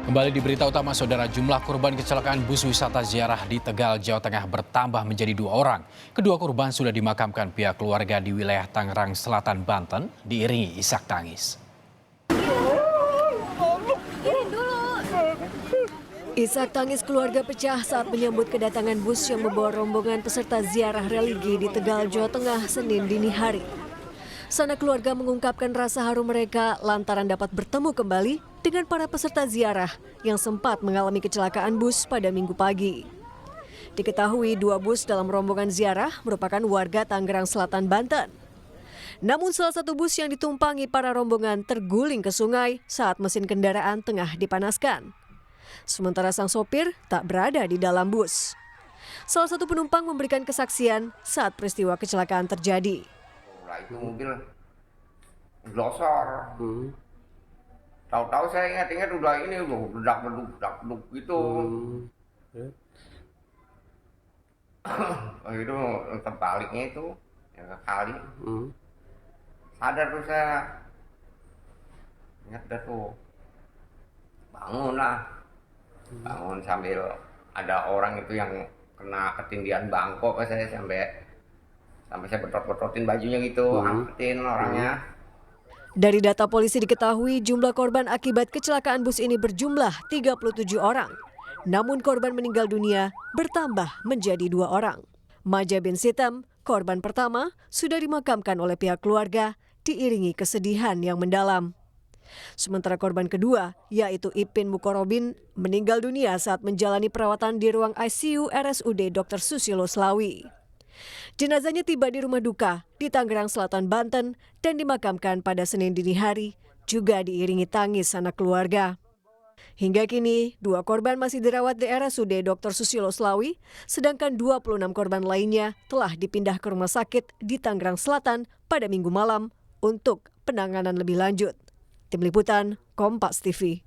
Kembali di berita utama, saudara, jumlah korban kecelakaan bus wisata ziarah di Tegal, Jawa Tengah bertambah menjadi 2 orang. Kedua korban sudah dimakamkan pihak keluarga di wilayah Tangerang Selatan, Banten, diiringi isak tangis. Isak tangis keluarga pecah saat menyambut kedatangan bus yang membawa rombongan peserta ziarah religi di Tegal, Jawa Tengah, Senin dini hari. Sanak keluarga mengungkapkan rasa haru mereka lantaran dapat bertemu kembali dengan para peserta ziarah yang sempat mengalami kecelakaan bus pada Minggu pagi. Diketahui 2 bus dalam rombongan ziarah merupakan warga Tangerang Selatan, Banten. Namun salah satu bus yang ditumpangi para rombongan terguling ke sungai saat mesin kendaraan tengah dipanaskan. Sementara sang sopir tak berada di dalam bus. Salah satu penumpang memberikan kesaksian saat peristiwa kecelakaan terjadi. Itu mobil glosor. Tahu-tahu saya ingat-ingat udah ini bedak-beduk gitu. Itu terbaliknya itu yang ke kali. Sadar tuh saya. Ingat dah tuh. Bangun lah. Bangun sambil ada orang itu yang kena ketindihan bangkok, saya sampai saya betot-betotin bajunya gitu, angkutin orangnya. Dari data polisi diketahui jumlah korban akibat kecelakaan bus ini berjumlah 37 orang. Namun korban meninggal dunia bertambah menjadi 2 orang. Maja bin Sitam, korban pertama, sudah dimakamkan oleh pihak keluarga diiringi kesedihan yang mendalam. Sementara korban kedua, yaitu Ipin Mukorobin, meninggal dunia saat menjalani perawatan di ruang ICU RSUD Dr. Susilo Slawi. Jenazahnya tiba di rumah duka di Tangerang Selatan, Banten dan dimakamkan pada Senin dini hari, juga diiringi tangis sanak keluarga. Hingga kini, 2 korban masih dirawat di RSUD Dr. Susilo Slawi, sedangkan 26 korban lainnya telah dipindah ke rumah sakit di Tangerang Selatan pada Minggu malam untuk penanganan lebih lanjut. Tim Liputan, Kompas TV.